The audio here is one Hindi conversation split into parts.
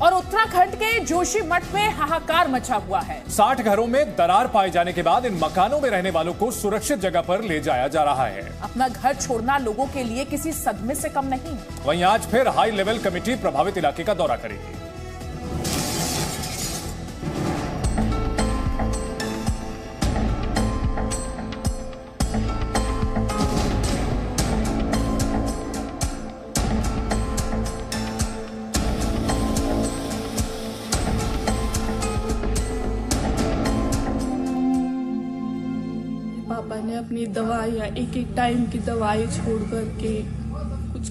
और उत्तराखंड के जोशीमठ में हाहाकार मचा हुआ है। 60 घरों में दरार पाए जाने के बाद इन मकानों में रहने वालों को सुरक्षित जगह पर ले जाया जा रहा है। अपना घर छोड़ना लोगों के लिए किसी सदमे से कम नहीं। वहीं आज फिर हाई लेवल कमेटी प्रभावित इलाके का दौरा करेगी। पापा ने अपनी दवाइयाँ एक टाइम की दवाई छोड़ करके कुछ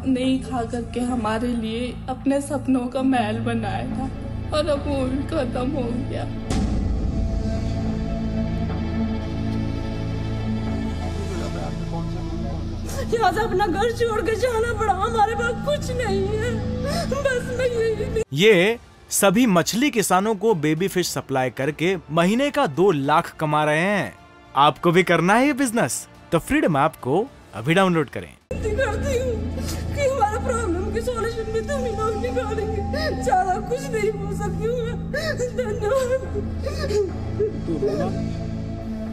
नहीं खा करके हमारे लिए अपने सपनों का महल बनाया था और अब वो भी खत्म हो गया। यहाँ से अपना घर छोड़ के जाना पड़ा, हमारे पास कुछ नहीं है, बस मैं यही। ये सभी मछली किसानों को बेबी फिश सप्लाई करके महीने का 2 लाख कमा रहे हैं। आपको भी करना है ये बिजनेस? तो फ्रीडम ऐप को अभी डाउनलोड करें। करती हूँ कि हमारा प्रॉब्लम की सॉल्यूशन भी तुम ही लोग निकालेंगे, ज्यादा कुछ नहीं हो सकती हूँ। धन्यवाद।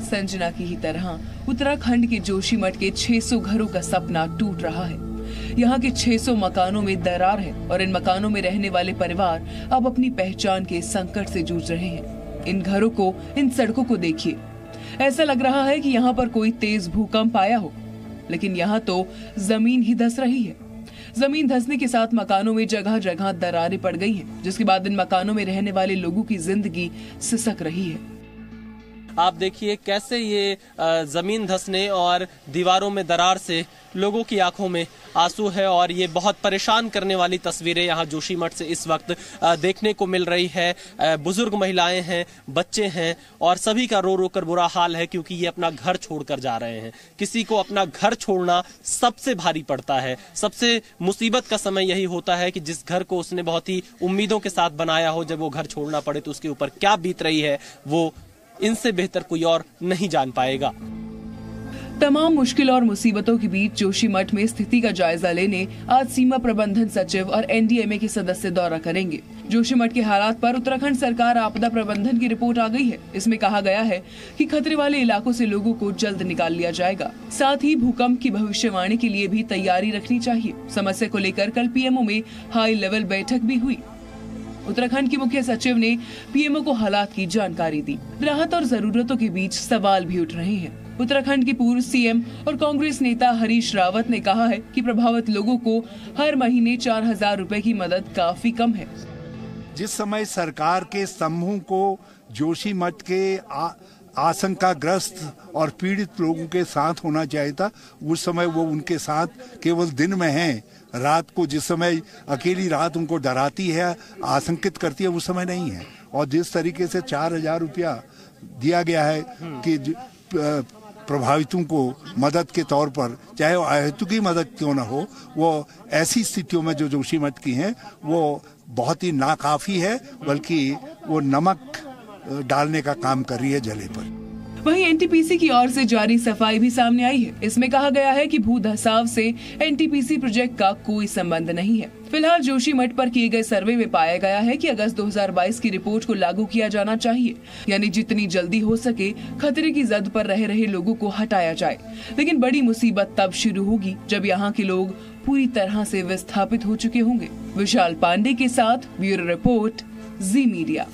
संजना की ही तरह उत्तराखंड के जोशीमठ के 600 घरों का सपना टूट रहा है। यहाँ के 600 मकानों में दरार है और इन मकानों में रहने वाले परिवार अब अपनी पहचान के संकट से जूझ रहे हैं। इन घरों को, इन सड़कों को देखिए, ऐसा लग रहा है कि यहाँ पर कोई तेज भूकंप आया हो, लेकिन यहाँ तो जमीन ही धंस रही है। जमीन धंसने के साथ मकानों में जगह जगह दरारें पड़ गई हैं, जिसके बाद इन मकानों में रहने वाले लोगों की जिंदगी सिसक रही है। आप देखिए कैसे ये जमीन धंसने और दीवारों में दरार से लोगों की आंखों में आंसू है और ये बहुत परेशान करने वाली तस्वीरें यहाँ जोशीमठ से इस वक्त देखने को मिल रही है। बुजुर्ग महिलाएं हैं, बच्चे हैं और सभी का रो रो कर बुरा हाल है, क्योंकि ये अपना घर छोड़कर जा रहे हैं। किसी को अपना घर छोड़ना सबसे भारी पड़ता है। सबसे मुसीबत का समय यही होता है कि जिस घर को उसने बहुत ही उम्मीदों के साथ बनाया हो, जब वो घर छोड़ना पड़े तो उसके ऊपर क्या बीत रही है वो इनसे बेहतर कोई और नहीं जान पाएगा। तमाम मुश्किल और मुसीबतों के बीच जोशीमठ में स्थिति का जायजा लेने आज सीमा प्रबंधन सचिव और एनडीएमए के सदस्य दौरा करेंगे। जोशीमठ के हालात पर उत्तराखंड सरकार आपदा प्रबंधन की रिपोर्ट आ गई है। इसमें कहा गया है कि खतरे वाले इलाकों से लोगों को जल्द निकाल लिया जाएगा। साथ ही भूकंप की भविष्यवाणी के लिए भी तैयारी रखनी चाहिए। समस्या को लेकर कल पीएमओ में हाई लेवल बैठक भी हुई। उत्तराखंड के मुख्य सचिव ने पीएमओ को हालात की जानकारी दी। राहत और जरूरतों के बीच सवाल भी उठ रहे हैं। उत्तराखंड के पूर्व सीएम और कांग्रेस नेता हरीश रावत ने कहा है कि प्रभावित लोगों को हर महीने 4,000 रुपए की मदद काफी कम है। जिस समय सरकार के समूह को जोशीमठ के आशंकाग्रस्त और पीड़ित लोगों के साथ होना चाहिए था, उस समय वो उनके साथ केवल दिन में हैं। रात को जिस समय अकेली रात उनको डराती है, आशंकित करती है, उस समय नहीं है। और जिस तरीके से 4,000 रुपया दिया गया है कि प्रभावितों को मदद के तौर पर, चाहे वो अहेतुकी मदद क्यों न हो, वो ऐसी स्थितियों में जो जोशीमठ की हैं वो बहुत ही नाकाफी है, बल्कि वो नमक डालने का काम कर रही है जले पर। वहीं एनटीपीसी की ओर से जारी सफाई भी सामने आई है। इसमें कहा गया है कि भू धसाव से एनटीपीसी प्रोजेक्ट का कोई संबंध नहीं है। फिलहाल जोशीमठ पर किए गए सर्वे में पाया गया है कि अगस्त 2022 की रिपोर्ट को लागू किया जाना चाहिए, यानी जितनी जल्दी हो सके खतरे की जद पर रहे लोगों को हटाया जाए। लेकिन बड़ी मुसीबत तब शुरू होगी जब यहाँ के लोग पूरी तरह से विस्थापित हो चुके होंगे। विशाल पांडे के साथ ब्यूरो रिपोर्ट, जी मीडिया।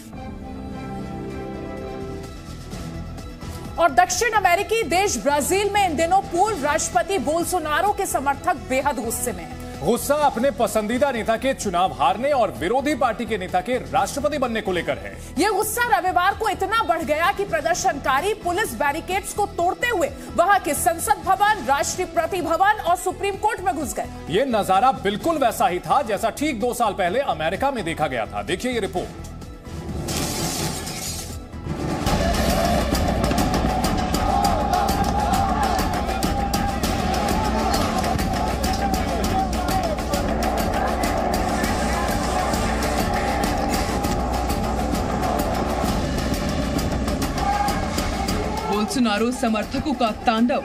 और दक्षिण अमेरिकी देश ब्राजील में इन दिनों पूर्व राष्ट्रपति बोल्सोनारो के समर्थक बेहद गुस्से में हैं। गुस्सा अपने पसंदीदा नेता के चुनाव हारने और विरोधी पार्टी के नेता के राष्ट्रपति बनने को लेकर है। ये गुस्सा रविवार को इतना बढ़ गया कि प्रदर्शनकारी पुलिस बैरिकेड्स को तोड़ते हुए वहां के संसद भवन, राष्ट्रपति भवन और सुप्रीम कोर्ट में घुस गए। ये नजारा बिल्कुल वैसा ही था जैसा ठीक 2 साल पहले अमेरिका में देखा गया था। देखिए ये रिपोर्ट। बोल्सोनारो समर्थकों का तांडव।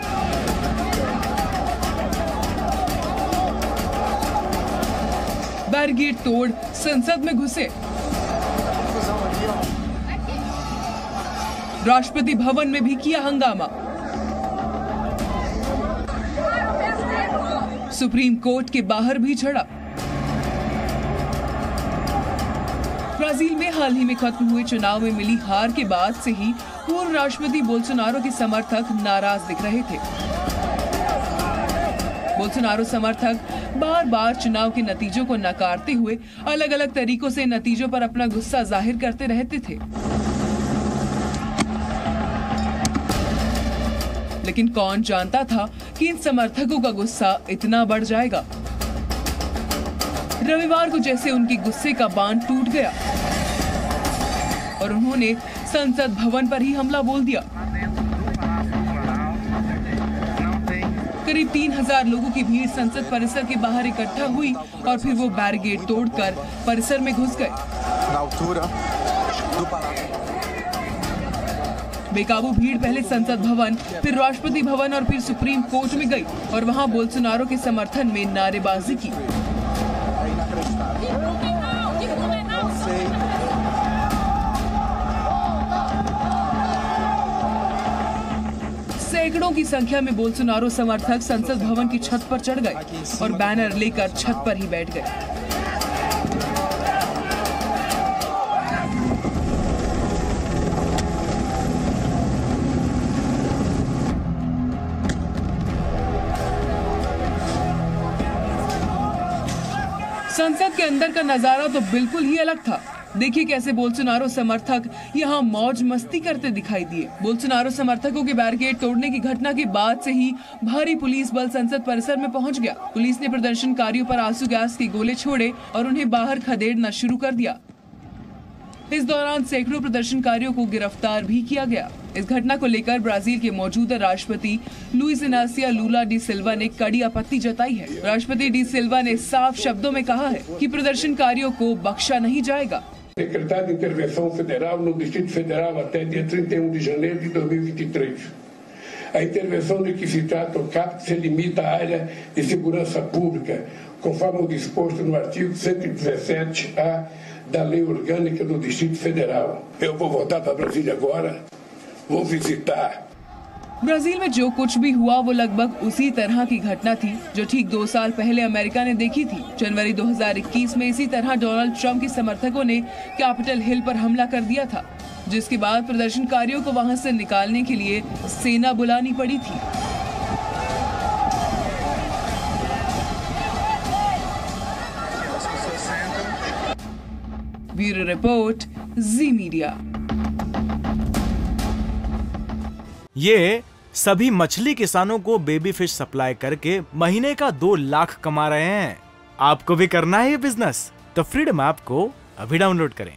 बैरिकेड तोड़ संसद में घुसे। राष्ट्रपति भवन में भी किया हंगामा। सुप्रीम कोर्ट के बाहर भी चढ़ा। ब्राजील में हाल ही में खत्म हुए चुनाव में मिली हार के बाद से ही पूर्व राष्ट्रपति बोल्सोनारो के समर्थक नाराज दिख रहे थे। बोल्सोनारो समर्थक बार बार चुनाव के नतीजों को नकारते हुए अलग अलग तरीकों से नतीजों पर अपना गुस्सा जाहिर करते रहते थे। लेकिन कौन जानता था कि इन समर्थकों का गुस्सा इतना बढ़ जाएगा। रविवार को जैसे उनके गुस्से का बांध टूट गया और उन्होंने संसद भवन पर ही हमला बोल दिया। करीब 3000 लोगों की भीड़ संसद परिसर के बाहर इकट्ठा हुई और फिर वो बैरिकेड तोड़कर परिसर में घुस गए। बेकाबू भीड़ पहले संसद भवन, फिर राष्ट्रपति भवन और फिर सुप्रीम कोर्ट में गई और वहां बोल्सोनारो के समर्थन में नारेबाजी की। सैकड़ों की संख्या में बोल्सोनारो समर्थक संसद भवन की छत पर चढ़ गए और बैनर लेकर छत पर ही बैठ गए। संसद के अंदर का नजारा तो बिल्कुल ही अलग था। देखिए कैसे बोल्सोनारो समर्थक यहाँ मौज मस्ती करते दिखाई दिए। बोल्सोनारो समर्थकों के बैरिकेड तोड़ने की घटना के बाद से ही भारी पुलिस बल संसद परिसर में पहुंच गया। पुलिस ने प्रदर्शनकारियों पर आंसू गैस के गोले छोड़े और उन्हें बाहर खदेड़ना शुरू कर दिया। इस दौरान सैकड़ों प्रदर्शनकारियों को गिरफ्तार भी किया गया। इस घटना को लेकर ब्राजील के मौजूदा राष्ट्रपति लुइस इनासियो लुला डी सिल्वा ने कड़ी आपत्ति जताई है। राष्ट्रपति डी सिल्वा ने साफ शब्दों में कहा है कि प्रदर्शनकारियों को बख्शा नहीं जाएगा। Decretada intervenção federal no Distrito Federal até dia 31 de janeiro de 2023. A intervenção de que se trata o caput se limita à área de segurança pública, conforme o disposto no artigo 117A da Lei Orgânica do Distrito Federal. Eu vou voltar para Brasília agora, vou visitar. Brazil में जो कुछ भी हुआ वो लगभग उसी तरह की घटना थी जो ठीक 2 साल पहले अमेरिका ने देखी थी। जनवरी 2021 में इसी तरह डोनाल्ड ट्रंप के समर्थकों ने कैपिटल हिल पर हमला कर दिया था, जिसके बाद प्रदर्शनकारियों को वहां से निकालने के लिए सेना बुलानी पड़ी थी। ब्यूरो रिपोर्ट, जी मीडिया। ये सभी मछली किसानों को बेबी फिश सप्लाई करके महीने का 2 लाख कमा रहे हैं। आपको भी करना है ये बिजनेस? तो फ्रीडम ऐप को अभी डाउनलोड करें।